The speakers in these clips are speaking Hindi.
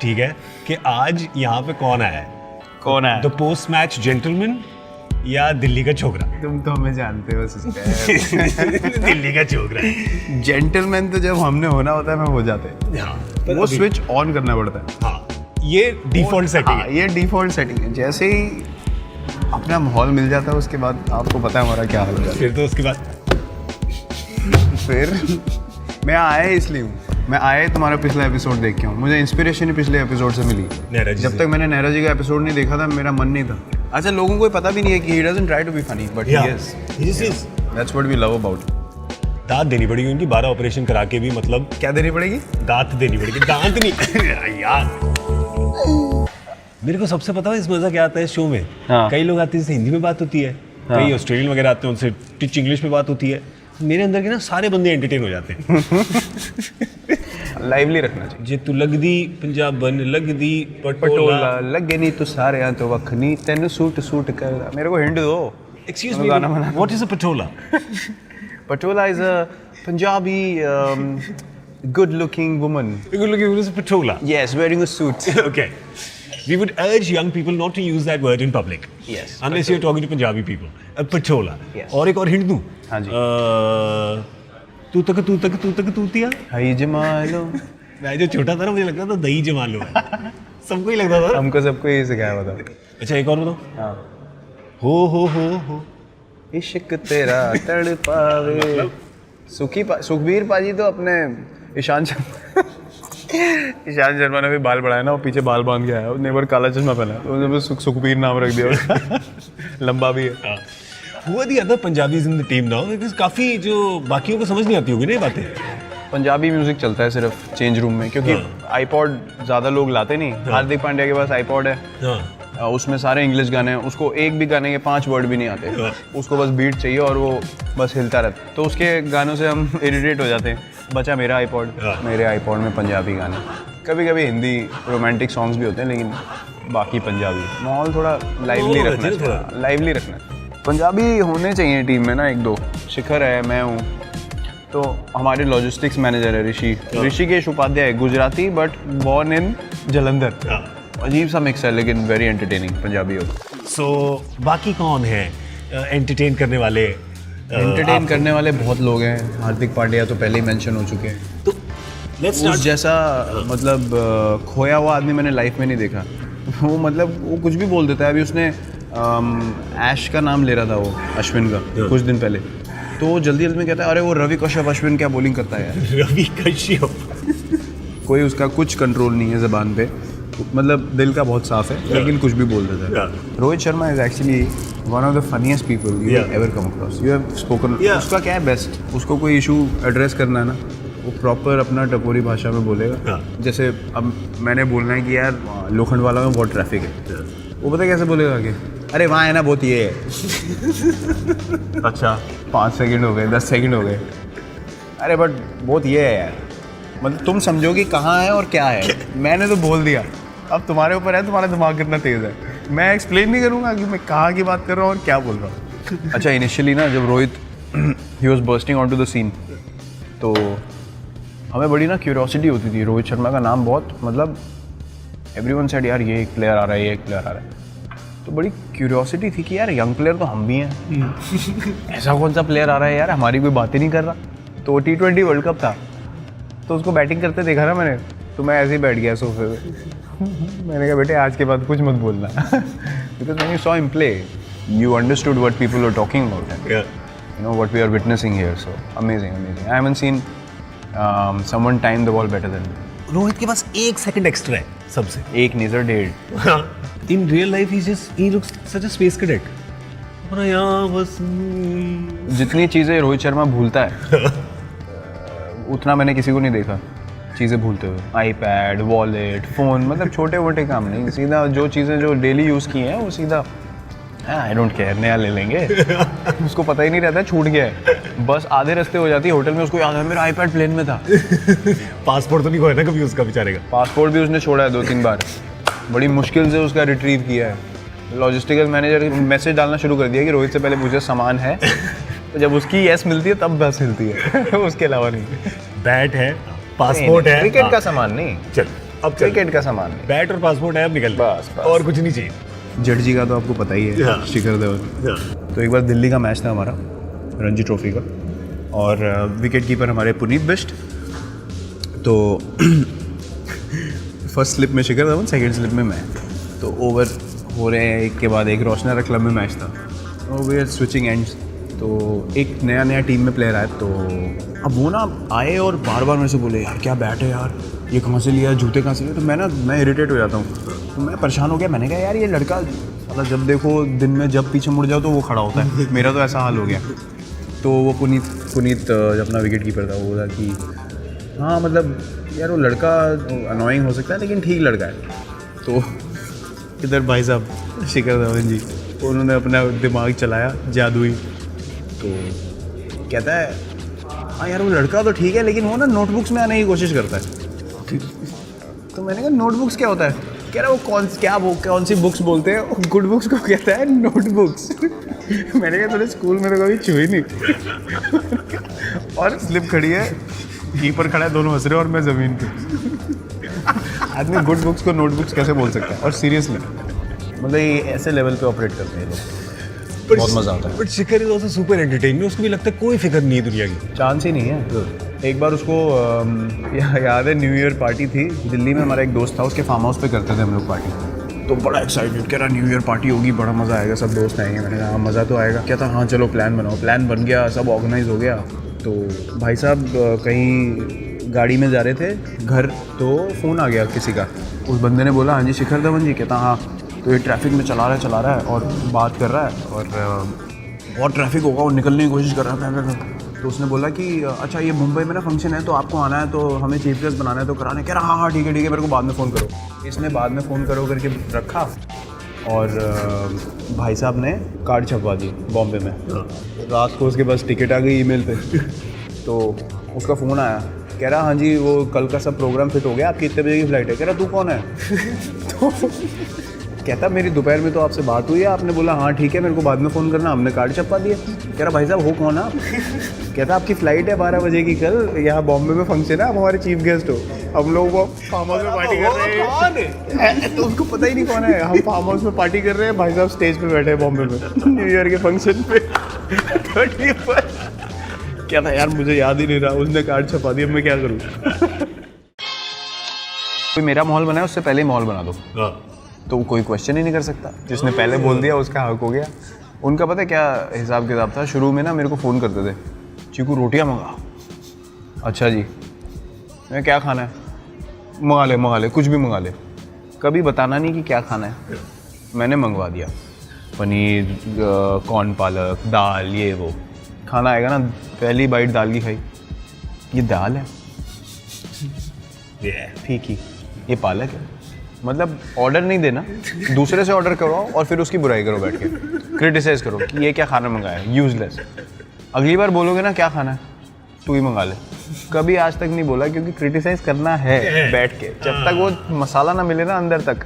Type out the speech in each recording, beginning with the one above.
ठीक है, कि आज यहाँ पे कौन आया है, कौन है? द पोस्ट मैच जेंटलमैन या दिल्ली का छोकरा? तुम तो हमें जानते हो सिस्टर। दिल्ली का छोकरा। जेंटलमैन तो जब हमने होना होता है मैं हो जाते हैं। हाँ, वो स्विच ऑन करना पड़ता है। हाँ, ये डिफॉल्ट सेटिंग है। ये डिफॉल्ट सेटिंग है। जैसे ही अपना माहौल मिल जाता है उसके बाद आपको पता है हमारा क्या हाल हो जाता फिर तो उसके बाद है। फिर मैं आया इसलिए हूँ, मैं आया तुम्हारा पिछला एपिसोड देख के हूँ। मुझे इंस्पिरेशन ही पिछले एपिसोड से मिली। नेहरा जी जब से। तक मैंने नेहरा जी का एपिसोड नहीं देखा था मेरा मन नहीं था। अच्छा, लोगों को पता भी नहीं है कि he doesn't try to be funny but he is. That's what we love about. दांत देनी पड़ेगी उनकी, 12 ऑपरेशन करा के भी, मतलब क्या देनी पड़ेगी? दांत देनी पड़ेगी, दांत नहीं यार। मेरे को सबसे पता है इस मजा क्या आता है इस शो में। हाँ। कई लोग आते हैं जिनसे हिंदी में बात होती है, हाँ। कई ऑस्ट्रेलियन वगैरह आते हैं उनसे टिच इंग्लिश में बात होती है। मेरे अंदर के ना सारे बंदे एंटरटेन हो जाते हैं। लाइवली रखना चाहिए। जे तू लगदी पंजाबन लगदी पटोला पटोला। लगे नहीं तो सारे तो वखनी तेन सूट करदा। मेरे को हिंट दो। एक्सक्यूज मैं मी, गाना बना। What is a Patola? Patola is a Punjabi good-looking woman. What is a patola? Yes, wearing a suit. Okay. We would urge young people not to use that word in public. Yes. Unless you're talking to Punjabi people. A patola. Yes. और एक और हिंट दूं? हाँ जी। तू तक तूतिया। हाय जमालो। मैं जो छोटा था ना मुझे लगता था दही जमा लो है। सबको ही लगता था। हमको सबको यही सिखाया बताओ। अच्छा एक और बताओ। हाँ। हो। इश्क तेरा तड़पावे। सुखबीर पाजी तो अपने ईशान शर्मा ने भी बाल बढ़ाया ना, वो पीछे बाल बांध के आया, उसने एक बार काला चश्मा पहना, तो उन्होंने सुखबीर नाम रख दिया उसका। लंबा भी है। हुआ दिया था Punjabis in the team now, because काफी जो बाकियों को समझ नहीं आती होगी ना ये बातें। पंजाबी म्यूजिक चलता है सिर्फ चेंज रूम में, क्योंकि आईपॉड ज़्यादा लोग लाते नहीं। हार्दिक पांड्या के पास आईपॉड है, हाँ। उसमें सारे इंग्लिश गाने हैं, उसको एक भी गाने के 5 वर्ड भी नहीं आते, उसको बस बीट चाहिए और वो बस हिलता रहता है। तो उसके गानों से हम इरिटेट हो जाते हैं। बचा मेरा आईपॉड, मेरे आईपॉड में पंजाबी गाने, कभी कभी हिंदी रोमांटिक सॉन्ग्स भी होते हैं, लेकिन बाकी पंजाबी। माहौल थोड़ा लाइवली रखना चाहिए, लाइवली रखना। पंजाबी होने चाहिए टीम में ना, 1-2। शिखर है, मैं हूँ, तो हमारे लॉजिस्टिक्स मैनेजर है Rishikesh Upadhyay, Gujarati but born in Jalandhar. अजीब सा मिक्स है लेकिन वेरी एंटरटेनिंग पंजाबी हो। सो बाकी कौन है एंटरटेन करने वाले? एंटरटेन करने वाले बहुत लोग हैं। हार्दिक पांड्या तो पहले ही मेंशन हो चुके हैं। तो लेट्स उस जैसा मतलब खोया हुआ आदमी मैंने लाइफ में नहीं देखा। वो मतलब वो कुछ भी बोल देता है। अभी उसने ऐश का नाम ले रहा था, वो अश्विन का, कुछ दिन पहले, तो वो जल्दी में कहता है अरे वो रवि कश्यप अश्विन क्या बॉलिंग करता है यार। रवि कश्यप। कोई उसका कुछ कंट्रोल नहीं है ज़बान पे, मतलब दिल का बहुत साफ है, लेकिन कुछ भी बोल देता है। Rohit Sharma is actually one of the funniest people you have ever come across. You have spoken. उसका क्या है बेस्ट, उसको कोई इशू एड्रेस करना है ना, वो प्रॉपर अपना टपोरी भाषा में बोलेगा। जैसे अब मैंने बोलना है कि यार लोखंडवाला में बहुत ट्रैफिक है, वो पता कैसे बोलेगा कि अरे वहाँ है ना बहुत ये है। अच्छा 5 सेकंड हो गए, 10 सेकंड हो गए, अरे बट बहुत ये है यार, मतलब तुम समझो कि कहाँ है और क्या है। मैंने तो बोल दिया, अब तुम्हारे ऊपर है, तुम्हारा दिमाग कितना तेज़ है। मैं एक्सप्लेन नहीं करूँगा कि मैं कहाँ की बात कर रहा हूँ और क्या बोल रहा हूँ। अच्छा इनिशियली ना जब Rohit he was bursting on to the scene, तो हमें बड़ी ना क्यूरियोसिटी होती थी। रोहित शर्मा का नाम बहुत, मतलब एवरीवन सेड यार ये एक प्लेयर आ रहा है, ये एक प्लेयर आ रहा है, तो बड़ी क्यूरियोसिटी थी कि यार यंग प्लेयर तो हम भी हैं, ऐसा कौन सा प्लेयर आ रहा है यार, हमारी कोई बात ही नहीं कर रहा। तो T20 वर्ल्ड कप था, तो उसको बैटिंग करते देखा ना मैंने, तो मैं ऐसे ही बैठ गया सोफे पे। मैंने कहा बेटे आज के बाद कुछ मत बोलना, because when you saw him play you understood what people were talking about, you know what we are witnessing here. So amazing amazing. I haven't seen someone time the ball better than Rohit के पास 1 सेकंड एक्स्ट्रा है सबसे। 1 नहीं sir 1.5। In real life he looks such a space cadet. बस जितनी चीज़ें रोहित शर्मा भूलता है उतना मैंने किसी को नहीं देखा चीज़ें भूलते हुए। आईपैड, वॉलेट, फ़ोन, मतलब छोटे मोटे काम नहीं, सीधा जो चीज़ें जो डेली यूज़ की हैं वो सीधा आई डोंट केयर, नया ले लेंगे। उसको पता ही नहीं रहता छूट गया है, बस आधे रास्ते हो जाती है होटल में, उसको याद है मेरा आईपैड प्लेन में था। पासपोर्ट तो नहीं खोया ना कभी उसका बेचारे का? पासपोर्ट भी उसने छोड़ा है 2-3 बार, बड़ी मुश्किल से उसका रिट्रीव किया है। लॉजिस्टिकल मैनेजर मैसेज डालना शुरू कर दिया कि रोहित से पहले पूछे सामान है, तो जब उसकी यस मिलती है तब बस हिलती है। उसके अलावा नहीं। बैट है, पासपोर्ट है, क्रिकेट का सामान नहीं। चल अब चल। क्रिकेट का सामान है। बैट और पासपोर्ट है, अब निकल बस। और कुछ नहीं चाहिए। जडेजा का तो आपको पता ही है, हाँ। शिखर धवन। हाँ। तो एक बार दिल्ली का मैच था हमारा, रणजी ट्रॉफी का, और विकेट कीपर हमारे पुनीत बिष्ट। तो फर्स्ट स्लिप में शिखर धवन, सेकंड स्लिप में मैं। तो ओवर हो रहे हैं एक के बाद एक। रोशनारा क्लब में मैच था, तो वी आर स्विचिंग एंड्स। तो एक नया टीम में प्लेयर आया, तो अब वो ना आए और बार बार मेरे से बोले यार क्या बैट है यार, ये कहाँ से लिया, जूते कहाँ से लिए। तो मैं इरिटेट हो जाता हूँ, तो मैं परेशान हो गया। मैंने कहा यार ये लड़का मतलब जब देखो दिन में जब पीछे मुड़ जाओ तो वो खड़ा होता है, मेरा तो ऐसा हाल हो गया। तो वो पुनीत जब अपना विकेट कीपर था, वो बोला कि हाँ मतलब यार वो लड़का अनोइंग हो सकता है लेकिन ठीक लड़का है। तो इधर भाई साहब शिखर धवन जी, उन्होंने अपना दिमाग चलाया जादुई। तो कहता है हाँ यार वो लड़का तो ठीक है लेकिन वो ना नोटबुक्स में आने की कोशिश करता है। तो मैंने कहा नोटबुक्स क्या होता है? कह रहा वो कौन सी बुक्स बोलते हैं? गुड बुक्स को कहता है नोटबुक्स। मैंने कहा थोड़े स्कूल में तो कभी छुई नहीं। और स्लिप खड़ी है, कीपर खड़ा है, दोनों हंस रहे हैं और मैं ज़मीन पे। आदमी गुड बुक्स को नोटबुक्स कैसे बोल सकता है? और सीरियसली मतलब ये ऐसे लेवल पे ऑपरेट करते हैं लोग, बहुत मज़ा आता है। But Shikhar is also super entertaining, उसको भी लगता है कोई फिक्र नहीं है दुनिया की। चांस ही नहीं है। एक बार उसको याद है, न्यू ईयर पार्टी थी दिल्ली में। हमारा एक दोस्त था, उसके फार्म हाउस पे करते थे हम लोग पार्टी। तो बड़ा एक्साइटेड, कह रहा न्यू ईयर पार्टी होगी, बड़ा मज़ा आएगा, सब दोस्त आएंगे। मैंने कहा हाँ मज़ा तो आएगा। कहता हाँ चलो प्लान बनाओ। प्लान बन गया, सब ऑर्गेनाइज हो गया। तो भाई साहब कहीं गाड़ी में जा रहे थे घर, तो फ़ोन आ गया किसी का। उस बंदे ने बोला हाँ जी शिखर धवन जी। कहता हाँ। तो ये ट्रैफिक में चला रहा है और बात कर रहा है, और बहुत ट्रैफिक होगा और निकलने की कोशिश कर रहा है। तो उसने बोला कि अच्छा ये मुंबई में ना फंक्शन है, तो आपको आना है, तो हमें चीफ गेस्ट बनाना है, तो कराने। कह रहा हाँ ठीक है मेरे को बाद में फ़ोन करो। इसने बाद में फ़ोन करो करके रखा, और भाई साहब ने कार्ड छपवा दी बॉम्बे में। रात को उसके पास टिकट आ गई ईमेल पे। तो उसका फ़ोन आया, कह रहा हाँ जी वो कल का सब प्रोग्राम फिट हो गया, आपकी इतने बजे की फ़्लाइट है। कह रहा तू कौन है? तो कहता मेरी दोपहर में तो आपसे बात हुई है, आपने बोला हाँ ठीक है मेरे को बाद में फ़ोन करना, हमने कार्ड छपवा दिया। कह रहा भाई साहब हो कौन आप? कहता आपकी फ़्लाइट है 12 बजे की कल, यहाँ बॉम्बे में फंक्शन है, आप हमारे चीफ गेस्ट हो। हम लोग वो फार्म हाउस में पार्टी कर रहे हैं। तो उसको पता ही नहीं कौन है। हम फार्म हाउस में पार्टी कर रहे हैं, भाई साहब स्टेज पे बैठे हैं बॉम्बे में न्यू ईयर के फंक्शन पे 30 पर। क्या था यार मुझे याद ही नहीं रहा, उसने कार्ड छपा दिया, मैं क्या करूँ? कोई मेरा माहौल बनाए उससे पहले ही माहौल बना दो, तो कोई क्वेश्चन ही नहीं कर सकता। जिसने पहले बोल दिया उसका हक हो गया। उनका पता है क्या हिसाब किताब था? शुरू में ना मेरे को फ़ोन करते थे, चीकू रोटियां मंगा। अच्छा जी, मैं क्या खाना है? मंगा ले कुछ भी मंगा ले। कभी बताना नहीं कि क्या खाना है। मैंने मंगवा दिया, पनीर, कॉर्न पालक, दाल, ये वो। खाना आएगा ना, पहली बाइट दाल की खाई, ये दाल है, ठीक ही, ये पालक है। मतलब ऑर्डर नहीं देना, दूसरे से ऑर्डर करवाओ और फिर उसकी बुराई करो बैठ के, क्रिटिसाइज़ करो कि ये क्या खाना मंगाया, यूजलेस। अगली बार बोलोगे ना क्या खाना है, तू ही मंगा ले। कभी आज तक नहीं बोला, क्योंकि क्रिटिसाइज़ करना है बैठ के। जब तक वो मसाला ना मिले ना अंदर तक,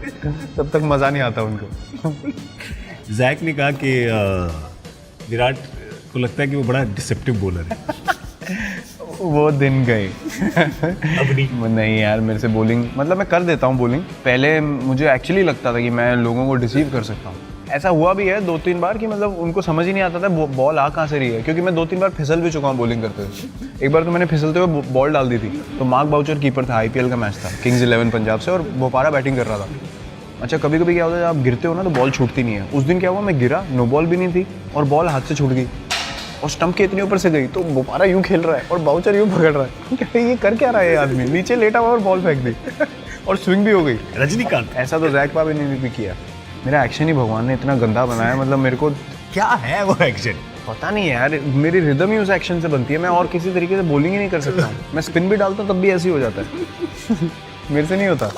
तब तक मज़ा नहीं आता उनको। जैक ने कहा कि विराट को लगता है कि वो बड़ा डिसेप्टिव बॉलर है। वो दिन गए। अब नहीं यार, मेरे से बॉलिंग, मतलब मैं कर देता हूँ बॉलिंग। पहले मुझे एक्चुअली लगता था कि मैं लोगों को डिसीव कर सकता हूँ। ऐसा हुआ भी है 2-3 बार कि मतलब उनको समझ ही नहीं आता था बॉल आ कहाँ से रही है, क्योंकि मैं 2-3 बार फिसल भी चुका हूँ बॉलिंग करते हुए। एक बार तो मैंने फिसलते हुए बॉल डाल दी थी। तो मार्क बाउचर कीपर था, IPL का मैच था, किंग्स 11 पंजाब से, और बोपारा बैटिंग कर रहा था। अच्छा कभी कभी क्या होता है, जब आप गिरते हो ना तो बॉल छूटती नहीं है। उस दिन क्या हुआ, मैं गिरा, नो बॉल भी नहीं थी और बॉल हाथ से छूट गई और स्टंप के इतने ऊपर से गई। तो बोपारा यूँ खेल रहा है और बाउचर यूँ पकड़ रहा है। कहते ये कर क्या रहा है ये आदमी, नीचे लेटा हुआ और बॉल फेंक दी और स्विंग भी हो गई। रजनीकांत ऐसा तो जैक पावे ने भी किया। मेरा एक्शन ही भगवान ने इतना गंदा बनाया, मतलब मेरे को क्या है वो एक्शन, पता नहीं है यार। मेरी रिदम ही उस एक्शन से बनती है। मैं और किसी तरीके से बॉलिंग ही नहीं कर सकता हूँ। मैं स्पिन भी डालता हूँ तब भी ऐसे ही हो जाता है। मेरे से नहीं होता।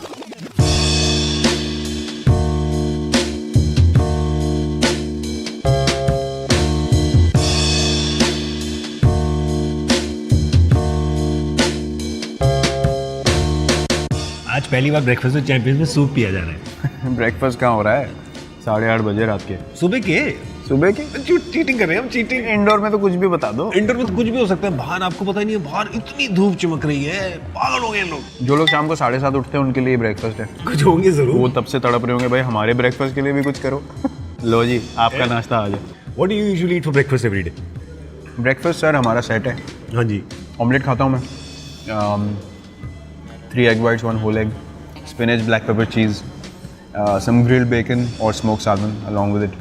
आज पहली बार ब्रेकफास्ट चैंपियंस में सूप पिया जा रहा है। ब्रेकफास्ट कहाँ हो रहा है? 8:30 बजे रात के। सुबह के सुबह की चीटिंग कर रहे हैं हम, चीटिंग। इंडोर में तो कुछ भी बता दो। इंडोर में तो कुछ भी हो सकता है, बाहर आपको पता ही नहीं है, बाहर इतनी धूप चमक रही है, पागल हो गए लोग। जो लोग शाम को 7:30 उठते हैं उनके लिए ब्रेकफास्ट है। कुछ होंगे जरूर। वो तब से तड़प रहे होंगे भाई हमारे ब्रेकफास्ट के लिए भी कुछ करो। लो जी आपका नाश्ता आ जाए। What do you usually eat for breakfast every day? Breakfast sir हमारा सेट है। हाँ जी। ऑमलेट खाता हूँ मैं, 3 egg whites, 1 whole egg, spinach, black pepper cheese, some grilled bacon or smoked salmon along with it.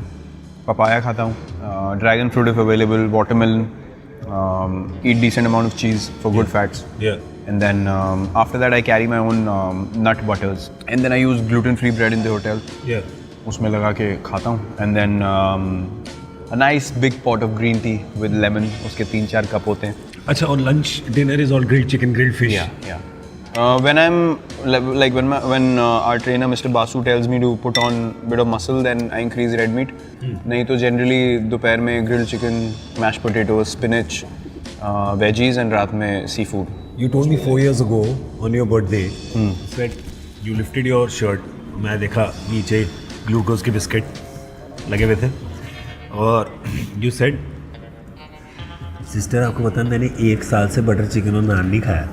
Papaya खाता हूँ, dragon fruit if available, watermelon, eat decent amount of cheese for good fats. Yeah. And then after that I carry my own nut butters. And then I use gluten-free bread in the hotel. Yeah. उसमें लगा के खाता हूँ. And then a nice big pot of green tea with lemon. उसके 3-4 कप होते हैं. अच्छा, और lunch dinner is all grilled chicken, grilled fish. Yeah. When I'm like when our trainer Mr. Basu tells me to put on bit of muscle, then I increase red meat. नहीं तो generally दोपहर में grilled chicken, mashed potatoes, spinach, veggies and रात में seafood. You told me 4 years ago on your birthday that you lifted your shirt. मैं देखा नीचे ग्लूकोज के बिस्किट लगे हुए थे और you said, सिस्टर आपको पता है मैंने 1 साल से बटर चिकन और नान नहीं खाया।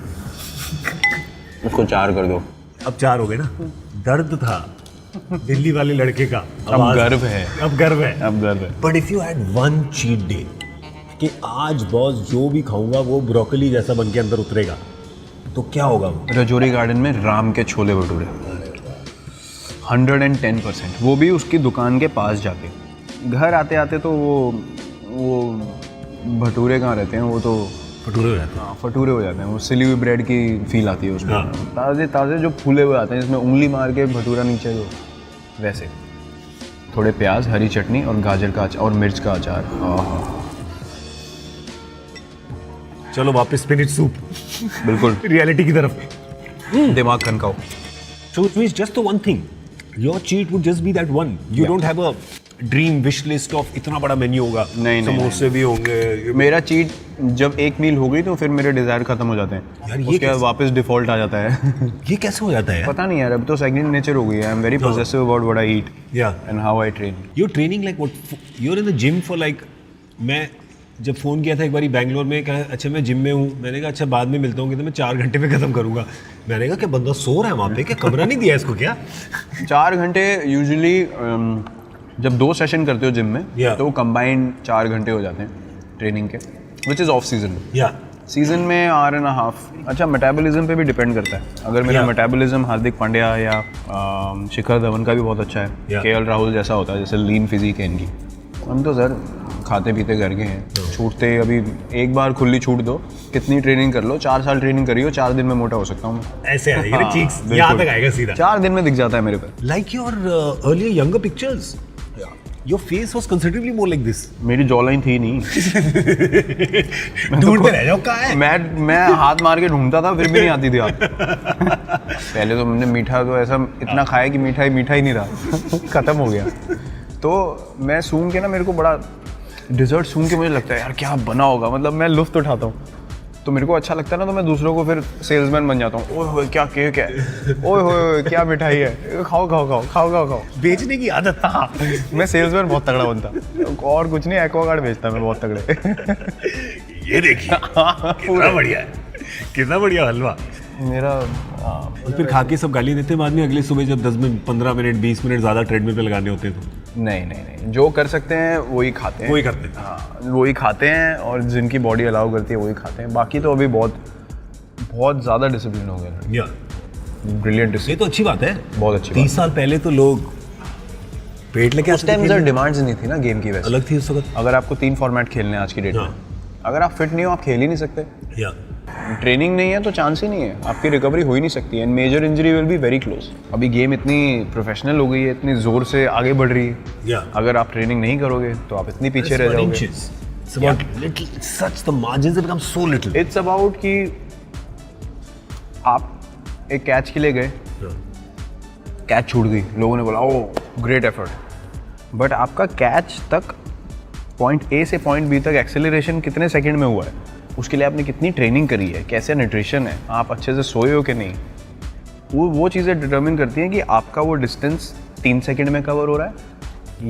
उसको 4 कर दो। अब 4 हो गए ना। दर्द था दिल्ली वाले लड़के का, अब गर्व है। अब गर्व है। अब गर्व है। But if you had one cheat day कि आज बॉस जो भी खाऊंगा वो ब्रोकली जैसा बन के अंदर उतरेगा, तो क्या होगा वो? रजौरी गार्डन में राम के छोले भटूरे 110%। वो भी उसकी दुकान के पास जाके। घर आते आते तो वो भटूरे कहाँ रहते हैं, वो तो भटूरे हो जाते हैं। हाँ फटूरे हो जाते हैं। वो सिली हुई ब्रेड की फील आती है उसमें। हाँ। ताज़े ताज़े जो फूले हुए आते हैं जिसमें उंगली मार के भटूरा नीचे जो, वैसे थोड़े प्याज, हरी चटनी और गाजर का अचार और मिर्च का अचार। चलो वापस स्पिनिच सूप बिल्कुल रियलिटी की तरफ। दिमाग खनकाओ। So it means just the one thing. Your cheat would just be that one. You don't have a dream wish list of इतना बड़ा मेन्यू होगा। नहीं, समोसे भी होंगे। मेरा चीट जब एक मील हो गई तो फिर मेरे डिज़ायर खत्म हो जाते हैं। यार, ये उसके बाद कैसे? वापस डिफ़ॉल्ट आ जाता है। ये कैसे हो जाता है यार? पता नहीं यार, अब तो सेकंड नेचर हो गई है। I am very possessive about what I eat Yeah. And how I train. You're training like what? You're in the gym for like, मैं जब फ़ोन किया था एक बारी बैंगलोर में, कहा अच्छा मैं जिम में हूँ, मैंने कहा अच्छा बाद में मिलता हूँ, तो मैं 4 घंटे में ख़त्म करूँगा। मैंने कहा क्या बंदा सो रहा है वहाँ पे, क्या कमरा नहीं दिया इसको क्या? 4 घंटे यूजुअली जब 2 सेशन करते हो जिम में Yeah. तो कंबाइंड 4 घंटे हो जाते हैं ट्रेनिंग के, विच इज़ ऑफ सीजन। या सीजन में 1.5 अच्छा मेटाबॉलिज्म पे भी डिपेंड करता है। अगर मेरा Yeah. मेटाबॉलिज्म हार्दिक पांड्या या शिखर धवन का भी बहुत अच्छा है, Yeah. केएल राहुल जैसा होता है, जैसे लीन फिजिक है इनकी, हम तो सर खाते पीते घर के हैं। छूटते अभी एक बार खुली छूट दो, कितनी ट्रेनिंग कर लो, 4 साल ट्रेनिंग करी हो, 4 दिन में मोटा हो सकता हूँ मैं। ऐसे आएगा हाँ, चीक्स बिल्कुल। यहाँ तक आएगा सीधा। 4 दिन में दिख जाता है मेरे पे। Like your earlier younger pictures, your face was considerably more like this. मेरी जॉलाइन थी नहीं। ढूंढते रह जाओ कहाँ है? मैं हाथ मार के ढूंढता था, फिर भी नहीं आती थी आप। पहले तो हमने मीठा तो ऐसा इतना खाया कि मीठा ही नहीं रहा, खत्म हो गया। तो मैं सूंघ के ना, मेरे को बड़ा डिज़र्ट सूंघ के मुझे लगता है यार क्या बना होगा, मतलब मैं लुत्फ़ उठाता हूँ, तो मेरे को अच्छा लगता है ना, तो मैं दूसरों को फिर सेल्समैन बन जाता हूँ। ओए होए क्या केक है, ओए होए क्या मिठाई है, खाओ। बेचने की आदत था। मैं सेल्समैन बहुत तगड़ा बनता, और कुछ नहीं, एक्वागार्ड बेचता मैं बहुत तगड़े। ये देखिए कितना बढ़िया है, कितना बढ़िया हलवा। मेरा और फिर खा के सब गाली देते हैं बाद में, अगले सुबह जब 10 मिनट 15 मिनट 20 मिनट ज़्यादा ट्रेडमिल पे लगाने होते हैं तो। नहीं, जो कर सकते हैं वही खाते हैं। वही करते हैं। हाँ, वही खाते हैं, और जिनकी बॉडी अलाउ करती है वही खाते हैं। बाकी तो अभी बहुत ज़्यादा डिसिप्लिन हो गया। या ब्रिलियंट ये डिसिप्लिन, तो अच्छी बात है। बहुत अच्छी 30 साल पहले तो लोग पेट लेके उस टाइम सर डिमांड्स नहीं थी ना गेम की। वैसे अलग थी उस वक्त। अगर आपको 3 फॉर्मेट खेलने हैं आज की डेट में, अगर आप फिट नहीं हो आप खेल ही नहीं सकते। या ट्रेनिंग नहीं है तो चांस ही नहीं है, आपकी रिकवरी हो ही नहीं सकती है। And major injury will be very close. अभी गेम इतनी प्रोफेशनल हो गई है, इतनी ज़ोर से आगे बढ़ रही है। या अगर आप ट्रेनिंग नहीं करोगे तो आप इतनी पीछे रह जाओगे। It's about little, such the margins have become so little. It's about कि आप एक कैच के लिए गए, कैच छूट गई, लोगों ने बोला ओ ग्रेट एफर्ट, बट आपका कैच तक पॉइंट ए से पॉइंट बी तक एक्सेलरेशन कितने सेकंड में हुआ है, उसके लिए आपने कितनी ट्रेनिंग करी है, कैसे न्यूट्रिशन है, आप अच्छे से सोए हो कि नहीं, वो चीज़ें डिटर्मिन करती हैं कि आपका वो डिस्टेंस 3 सेकंड में कवर हो रहा है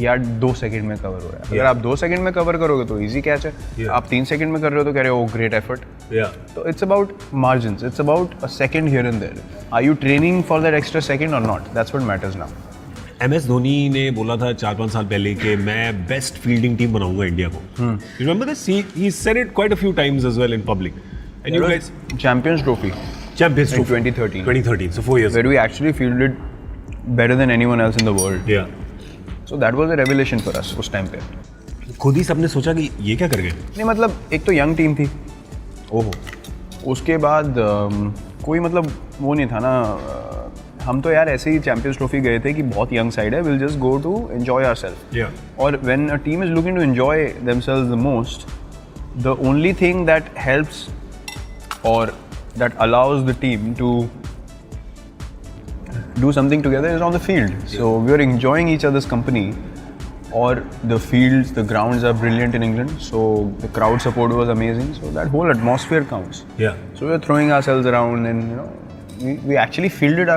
या 2 सेकंड में कवर हो रहा है. अगर आप 2 सेकंड में कवर करोगे तो इजी कैच है. आप 3 सेकंड में कर रहे हो तो कह रहे हो ग्रेट एफर्ट. तो it's about margins, it's about a second here and there. Are you training for that extra second or not? That's what matters now. MS Dhoni ने बोला था 4-5 साल पहले कि मैं बेस्ट फील्डिंग टीम बनाऊंगा इंडिया को. You remember this? He said it quite a few times as well in public. And you guys Champions Trophy Champions in Trophy 2013. 2013, so 4 years. Where we actually fielded better than anyone else in the world. Yeah. So that was a revelation for us उस टाइम पे. खुद ही सबने सोचा कि ये क्या कर गए. नहीं मतलब एक तो यंग टीम थी. ओहो. उसके बाद कोई मतलब वो नहीं था ना. हम तो यार ऐसे ही चैंपियंस ट्रॉफी गए थे कि बहुत यंग साइड है, will just go to enjoy ourselves. और when a team is looking to enjoy themselves the most, the only thing that helps और that allows the team to do something together is on the field. So we are enjoying each other's company. Or the fields, the grounds are brilliant in England. So the crowd support was amazing. So that whole atmosphere counts. Yeah. So we are throwing ourselves around, and we actually fielded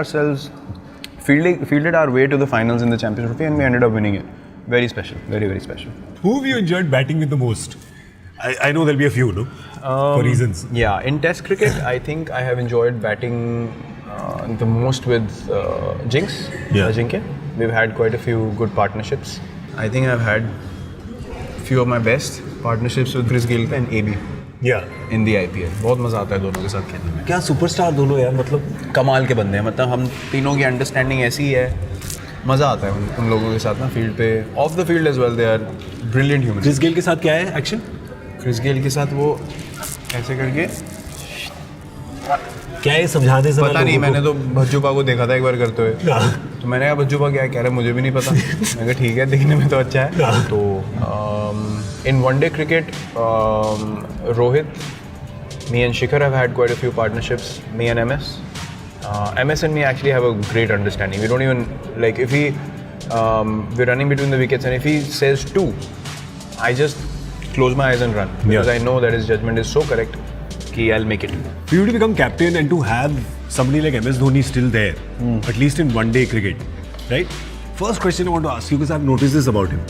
our way to the finals in the Champions Trophy, and we ended up winning it. Very special, very very special. Who have you enjoyed batting with the most? I know there'll be a few, no? For reasons. Yeah, in Test cricket, I think I have enjoyed batting the most with Jinx, Ajinkya. We've had quite a few good partnerships. I think I've had few of my best partnerships with Chris Gayle and AB. Yeah. In the IPL. बहुत मज़ा आता है दोनों के साथ खेलने में. क्या सुपरस्टार दोनों यार, मतलब कमाल के बंदे हैं. मतलब हम तीनों की अंडरस्टैंडिंग ऐसी है, मज़ा आता है उन लोगों के साथ ना फील्ड पे. Off the field as well they are brilliant human. Chris Gayle के साथ क्या है एक्शन? क्रिस गेल के साथ वो ऐसे करके क्या है, समझा दे. पता नहीं, मैंने तो भज्जूपा को देखा था एक बार करते हुए. तो मैंने कहा भज्जूपा क्या कह रहा है, मुझे भी नहीं पता. मैंने कहा ठीक है, देखने में तो अच्छा है. तो इन one day cricket Rohit, me and Shikhar have had quite a few partnerships, me and MS. MS and me actually have a great understanding. We don't even, like if we're running between the wickets and if he says 2, I just close my eyes and run. Because I know that his judgment is so correct कि I'll make it. For you to become captain and to have somebody like MS Dhoni still there, at least in one day cricket, right? First question I want to ask you, because I've noticed this about him.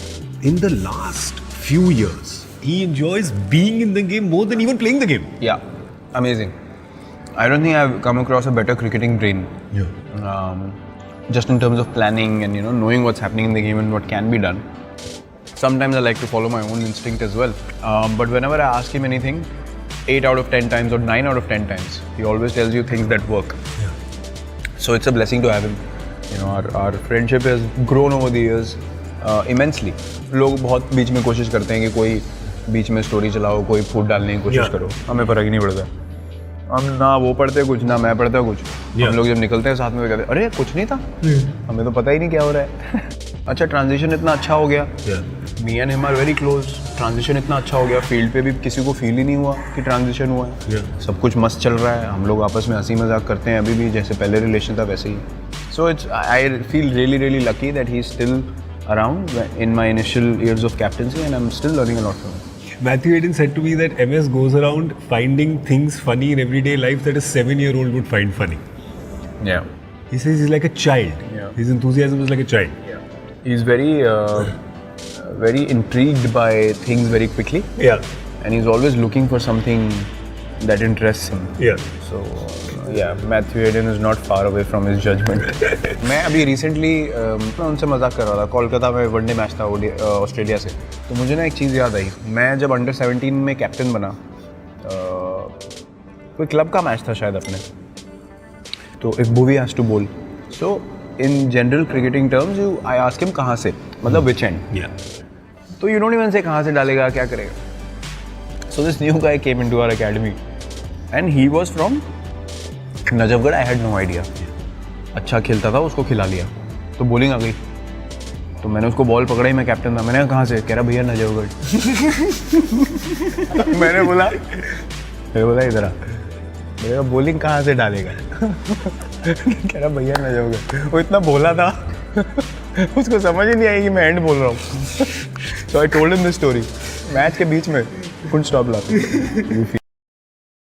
In the last few years, he enjoys being in the game more than even playing the game. Yeah, amazing. I don't think I've come across a better cricketing brain. Yeah. Just in terms of planning and knowing what's happening in the game and what can be done. Sometimes I like to follow my own instinct as well. But whenever I ask him anything, 8 out of 10 times or 9 out of 10 times, he always tells you things that work. Yeah. So it's a blessing to have him. Our friendship has grown over the years immensely. लोग बहुत बीच में कोशिश करते हैं कि कोई बीच में स्टोरी चलाओ, कोई फूट डालने की कोशिश करो. हमें फर्क ही नहीं पड़ता. हम ना वो पढ़ते कुछ, ना मैं पढ़ता कुछ. हम लोग जब निकलते हैं साथ में कहते हैं अरे कुछ नहीं था, हमें तो पता ही नहीं क्या हो रहा है. अच्छा, ट्रांजिशन इतना अच्छा हो गया. Me and him are very close. Transition इतना अच्छा हो गया, फील्ड पे भी किसी को फील ही नहीं हुआ कि ट्रांजिशन हुआ है. सब कुछ मस्त चल रहा है. हम लोग आपस में हंसी मजाक करते हैं अभी भी, जैसे पहले रिलेशन था वैसे ही. So it's I feel really really lucky that he is still around in my initial years of captaincy, and I'm still learning a lot from him. Matthew Hayden said to me that MS goes around finding things funny in everyday life that a 7-year-old would find funny. Yeah. He says he's like a child. Yeah. His enthusiasm is like a child. Yeah. He's very intrigued by things very quickly. Yeah. And he's always looking for something that interests him. Yeah. So yeah, Matthew Hayden is not far away from his judgment. मैं अभी रिसेंटली मैं उनसे मजाक कर रहा था. कोलकाता में वनडे मैच था ऑस्ट्रेलिया से. तो मुझे ना एक चीज़ याद आई. मैं जब अंडर 17 में कैप्टन बना, कोई क्लब का मैच था शायद अपने, तो एक Bhuvi has to bowl. So in general cricketing terms, I ask him कहाँ से, मतलब which end. Yeah. तो you don't even say कहाँ से डालेगा, क्या करेगा. So this new guy came into our academy and he was from Najafgarh. I had no idea. अच्छा खेलता था, उसको खिला लिया तो बॉलिंग आ गई. तो मैंने उसको बॉल पकड़ा ही, मैं कैप्टन था. मैंने कहा कहाँ से, कह रहा भैया नजफगढ़. मैंने बोला इधर आ. मैंने कहा बॉलिंग कहाँ से डालेगा. कह रहा भैया नजफगढ़. वो इतना बोला था उसको समझ ही नहीं आई कि मैं एंड बोल रहा हूँ. So I told him this story. Match के बीच में couldn't stop laughing.